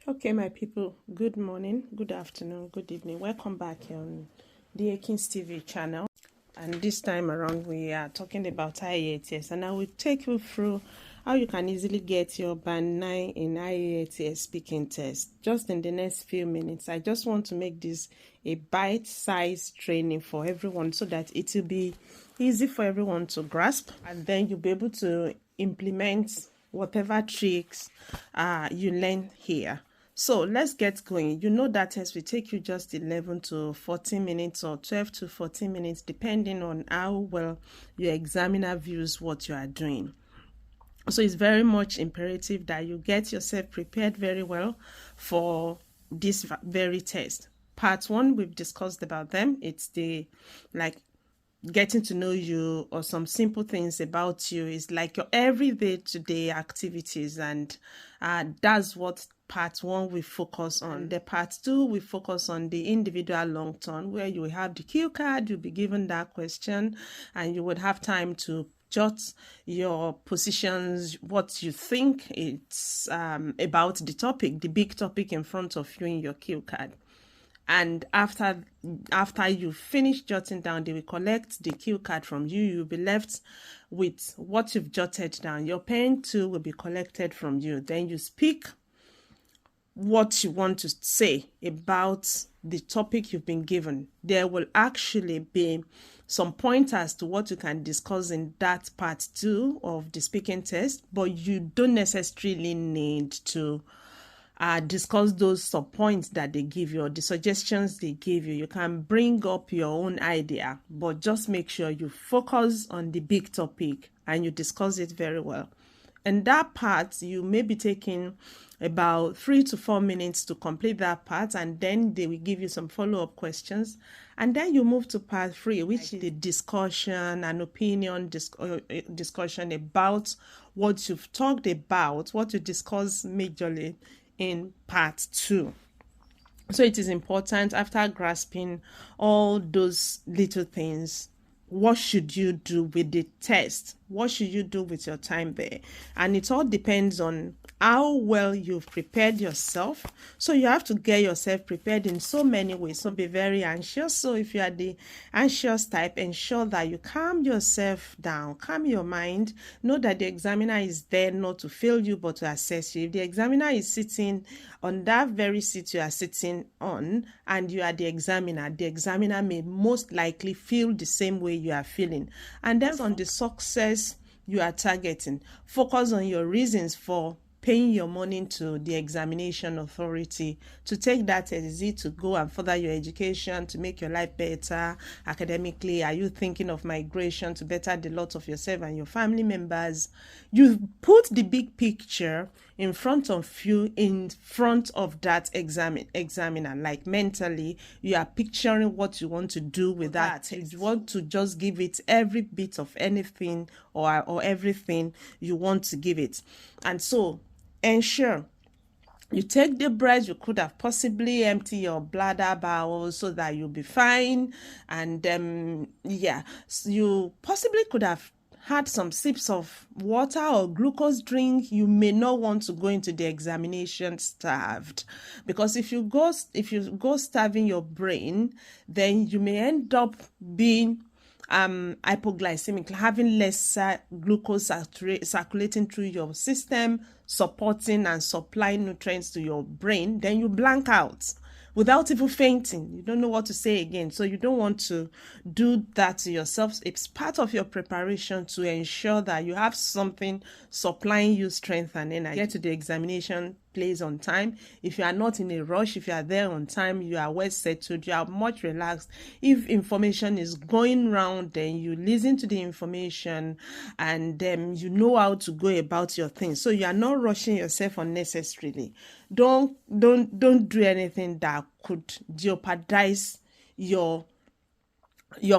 Okay, my people, good morning, good afternoon, good evening. Welcome back on the Akins TV channel. And this time around, we are talking about Ielts, and I will take you through how you can easily get your Band 9 in Ielts speaking test just in the next few minutes. I just want to make this a bite-sized training for everyone so that it will be easy for everyone to grasp, and then you'll be able to implement whatever tricks you learn here. So let's get going. You know that test will take you just 11 to 14 minutes or 12 to 14 minutes, depending on how well your examiner views what you are doing. So it's very much imperative that you get yourself prepared very well for this very test. Part 1, we've discussed about them. It's the getting to know you, or some simple things about you. Is like your everyday today activities, and that's what part 1 we focus on. The part 2 we focus on the individual long term, where you will have the cue card, you'll be given that question, and you would have time to jot your positions, what you think it's about the topic, the big topic in front of you in your cue card. And after you finish jotting down, they will collect the cue card from you. You'll be left with what you've jotted down. Your pen too will be collected from you. Then you speak what you want to say about the topic you've been given. There will actually be some pointers to what you can discuss in that part 2 of the speaking test, but you don't necessarily need to discuss those sub-points that they give you or the suggestions they give you. You can bring up your own idea, but just make sure you focus on the big topic and you discuss it very well. And that part, you may be taking about 3 to 4 minutes to complete that part, and then they will give you some follow-up questions. And then you move to part 3, which is the discussion and opinion discussion about what you've talked about, what you discuss majorly in part 2. So it is important, after grasping all those little things, what should you do with the test? What should you do with your time there? And it all depends on how well you've prepared yourself. So you have to get yourself prepared in so many ways. So be very anxious. So if you are the anxious type, ensure that you calm yourself down, calm your mind. Know that the examiner is there not to fail you, but to assess you. If the examiner is sitting on that very seat you are sitting on, and you are the examiner may most likely feel the same way you are feeling. And then on the success you are targeting, focus on your reasons for paying your money to the examination authority to take that exam to go and further your education, to make your life better academically. Are you thinking of migration to better the lot of yourself and your family members? You put the big picture in front of you, in front of that examiner, like mentally you are picturing what you want to do with that. You want to just give it every bit of anything or everything you want to give it. And so ensure you take the breath. You could have possibly empty your bladder bowel so that you'll be fine. And you possibly could have had some sips of water or glucose drink. You may not want to go into the examination starved, because if you go starving your brain, then you may end up being hypoglycemic, having lesser glucose circulating through your system, supporting and supplying nutrients to your brain. Then you blank out without even fainting. You don't know what to say again. So you don't want to do that to yourself. It's part of your preparation to ensure that you have something supplying you strength and energy. Get to the examination place on time. If you are not in a rush, if you are there on time, you are well settled, you are much relaxed. If information is going round, then you listen to the information, and you know how to go about your things. So you are not rushing yourself unnecessarily. Don't do anything that could jeopardize your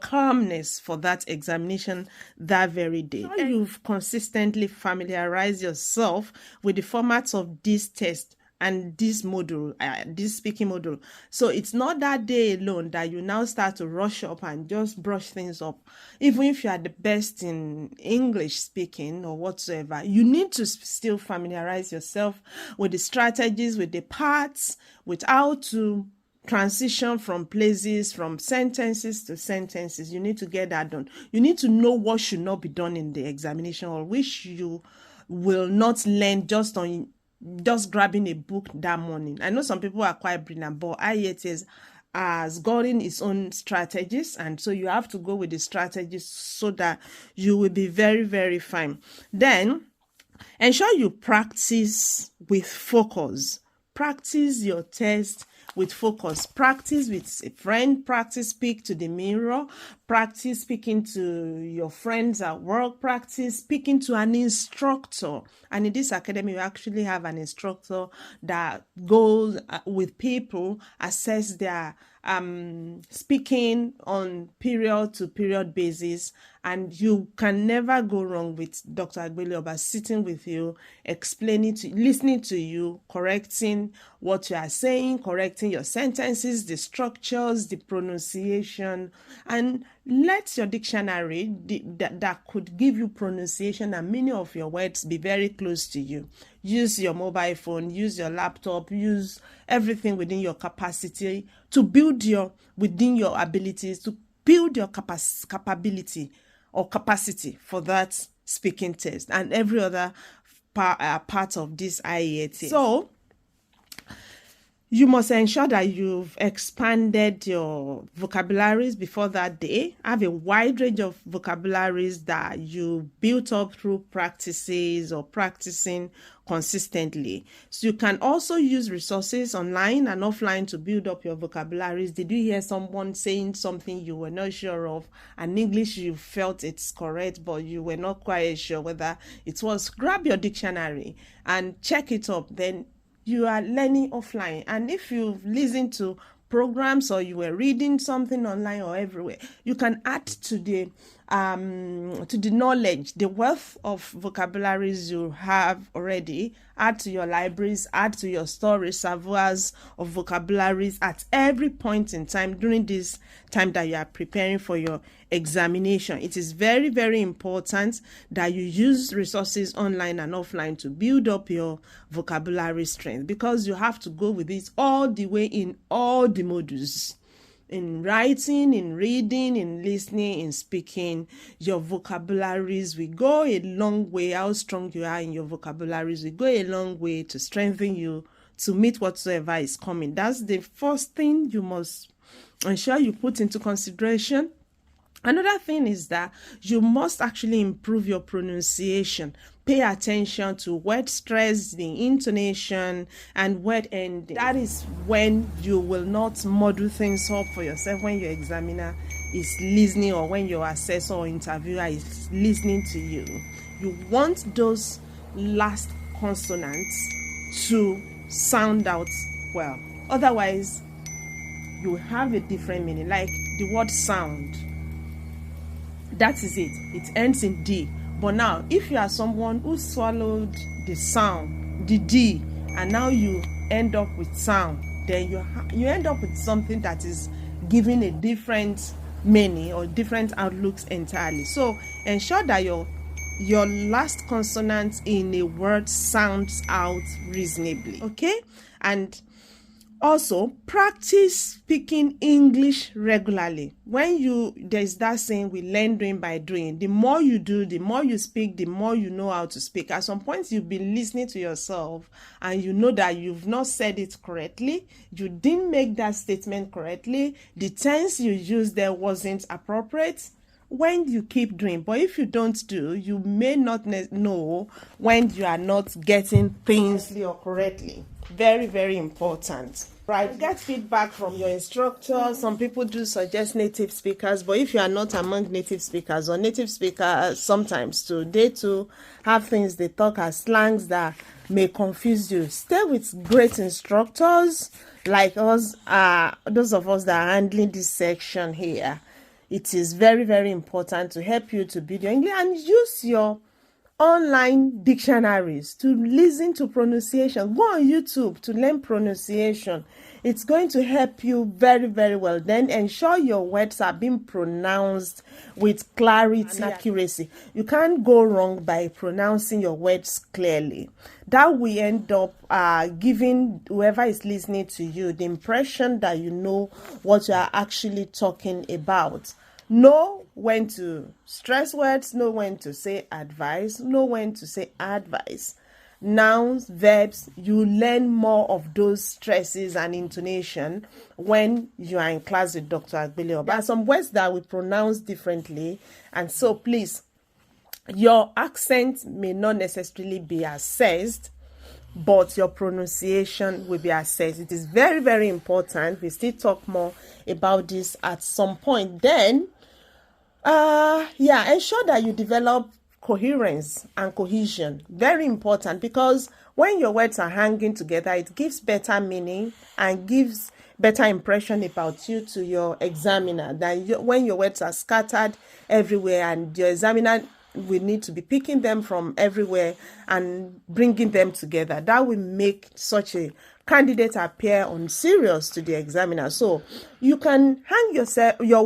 calmness for that examination that very day. You've consistently familiarized yourself with the formats of this test and this module, this speaking module. So it's not that day alone that you now start to rush up and just brush things up. Even if you are the best in English speaking or whatsoever, you need to still familiarize yourself with the strategies, with the parts, with how to transition from places, from sentences to sentences. You need to get that done. You need to know what should not be done in the examination, or which you will not learn just grabbing a book that morning. I know some people are quite brilliant, but IELTS has gotten its own strategies, and so you have to go with the strategies so that you will be very, very fine. Then ensure you practice with focus. Practice your test with focus. Practice with a friend. Practice speak to the mirror. Practice speaking to your friends at work. Practice speaking to an instructor. And in this academy, we actually have an instructor that goes with people, assess their speaking on period to period basis, and you can never go wrong with Dr. Agbelioba sitting with you, explaining to listening to you, correcting what you are saying, correcting your sentences, the structures, the pronunciation, and let your dictionary that could give you pronunciation and many of your words be very close to you. Use your mobile phone, use your laptop, use everything within your capacity to build within your abilities, to build your capability or capacity for that speaking test and every other part of this IELTS. So you must ensure that you've expanded your vocabularies before that day. Have a wide range of vocabularies that you built up through practices or practicing consistently. So you can also use resources online and offline to build up your vocabularies. Did you hear someone saying something you were not sure of, and English you felt it's correct, but you were not quite sure whether it was? Grab your dictionary and check it up. Then you are learning offline. And if you've listened to programs or you were reading something online or everywhere, you can add to the knowledge, the wealth of vocabularies you have already. Add to your libraries, add to your storage reservoirs of vocabularies at every point in time during this time that you are preparing for your examination. It is very, very important that you use resources online and offline to build up your vocabulary strength, because you have to go with it all the way in all the modules. In writing, in reading, in listening, in speaking, your vocabularies will go a long way. How strong you are in your vocabularies will go a long way to strengthen you to meet whatsoever is coming. That's the first thing you must ensure you put into consideration. Another thing is that you must actually improve your pronunciation. Pay attention to word stress, the intonation, and word ending. That is when you will not muddle things up for yourself when your examiner is listening, or when your assessor or interviewer is listening to you. You want those last consonants to sound out well. Otherwise, you have a different meaning, like the word sound. That is it. It ends in D. But now, if you are someone who swallowed the sound, the D, and now you end up with sound, then you end up with something that is giving a different meaning or different outlooks entirely. So ensure that your last consonant in a word sounds out reasonably. Okay? And also, practice speaking English regularly. There's that saying, we learn doing by doing. The more you do, the more you speak, the more you know how to speak. At some point, you've been listening to yourself and you know that you've not said it correctly. You didn't make that statement correctly. The tense you used there wasn't appropriate. When you keep doing, but if you don't do, you may not know when you are not getting things or correctly. Very, very important. Right, get feedback from your instructor. Some people do suggest native speakers, but if you are not among native speakers, or native speakers sometimes too, they too have things they talk as slangs that may confuse you. Stay with great instructors like us, those of us that are handling this section here. It is very, very important to help you to build your English, and use your online dictionaries, to listen to pronunciation. Go on YouTube to learn pronunciation. It's going to help you very, very well. Then ensure your words are being pronounced with clarity and accuracy. You can't go wrong by pronouncing your words clearly. That will end up giving whoever is listening to you the impression that you know what you are actually talking about. Know when to stress words, know when to say advice, know when to say advice. Nouns, verbs, you learn more of those stresses and intonation when you are in class with Dr. Agbile. There are some words that we pronounce differently, and so please, your accent may not necessarily be assessed, but your pronunciation will be assessed. It is very, very important. We still talk more about this at some point. Then, ensure that you develop coherence and cohesion. Very important, because when your words are hanging together, it gives better meaning and gives better impression about you to your examiner than when your words are scattered everywhere and your examiner will need to be picking them from everywhere and bringing them together. That will make such a candidate appear unserious to the examiner. So you can hang your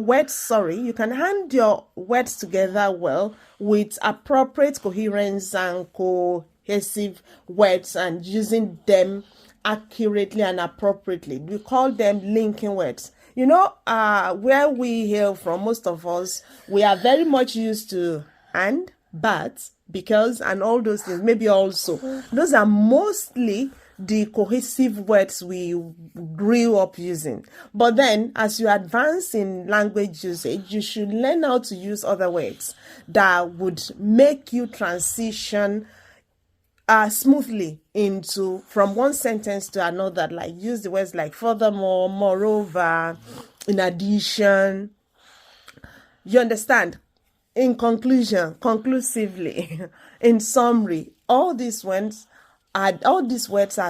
words together well with appropriate coherence and cohesive words and using them accurately and appropriately. We call them linking words. You know, where we hail from, most of us, we are very much used to and, but, because, and all those things, maybe also. Those are mostly the cohesive words we grew up using. But then, as you advance in language usage, you should learn how to use other words that would make you transition smoothly from one sentence to another. Like use the words like furthermore, moreover, in addition. You understand? In conclusion, conclusively, in summary, all these words are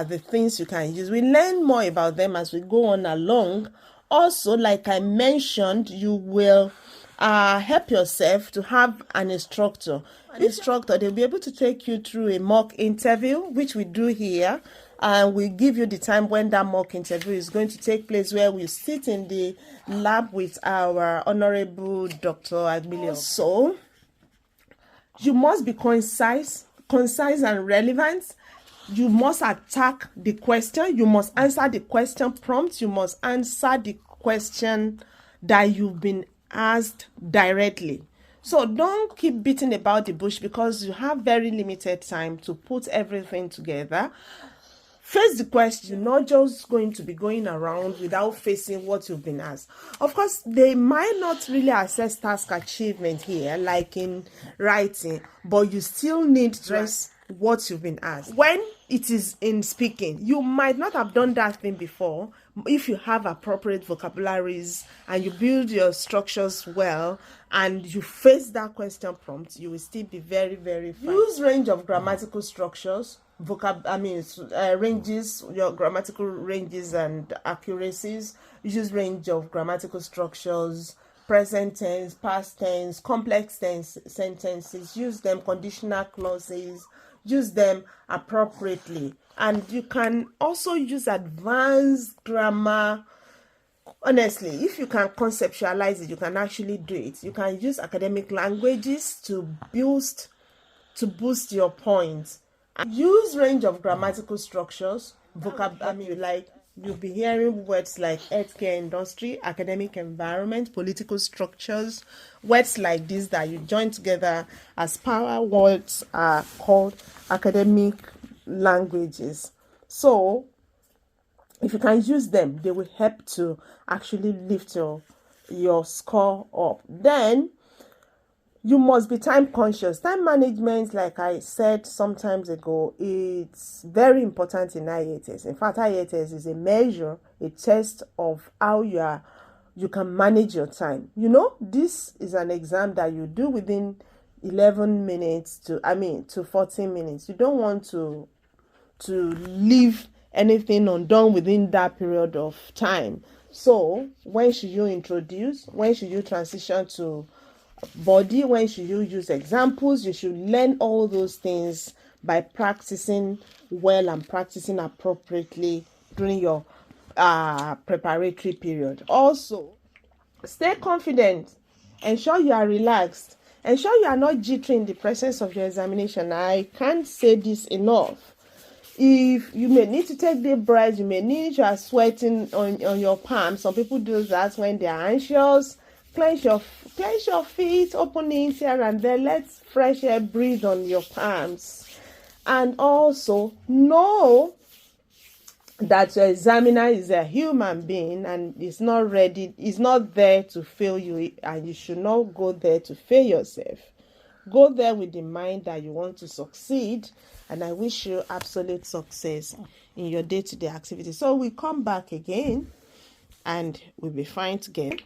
the things you can use. We learn more about them as we go on along. Also, like I mentioned, you will help yourself to have an instructor. They'll be able to take you through a mock interview, which we do here. And we give you the time when that mock interview is going to take place, where we sit in the lab with our Honorable Dr. Agbile. So, you must be concise and relevant. You must attack the question. You must answer the question prompt. You must answer the question that you've been asked directly. So don't keep beating about the bush, because you have very limited time to put everything together. Face the question, not just going to be going around without facing what you've been asked. Of course, they might not really assess task achievement here, like in writing, but you still need to address what you've been asked. When it is in speaking, you might not have done that thing before. If you have appropriate vocabularies and you build your structures well and you face that question prompt, you will still be very, very fine. Use range of grammatical structures, ranges, your grammatical ranges and accuracies. Use range of grammatical structures, present tense, past tense, complex tense sentences. Use them, conditional clauses. Use them appropriately. And you can also use advanced grammar. Honestly, if you can conceptualize it, you can actually do it. You can use academic languages to boost your points. Use range of grammatical structures, like you'll be hearing words like healthcare industry, academic environment, political structures. Words like this that you join together as power words are called academic languages. So if you can use them, they will help to actually lift your score up. Then you must be time conscious. Time management, like I said sometimes ago, it's very important in IELTS. In fact, IELTS is a measure, a test of how you can manage your time. You know, this is an exam that you do within 11 minutes to 14 minutes. You don't want to leave anything undone within that period of time. So when should you introduce? When should you transition to body, when should you use examples. You should learn all those things by practicing well and practicing appropriately during your preparatory period. Also, stay confident. Ensure you are relaxed. Ensure you are not jittery in the presence of your examination. I can't say this enough. If you may need to take deep breaths, you may need, you are sweating on your palms. Some people do that when they are anxious. Clench your feet, open it here and there. Let fresh air breathe on your palms. And also know that your examiner is a human being and is not there to fail you, and you should not go there to fail yourself. Go there with the mind that you want to succeed, and I wish you absolute success in your day-to-day activities. So we come back again and we'll be fine together.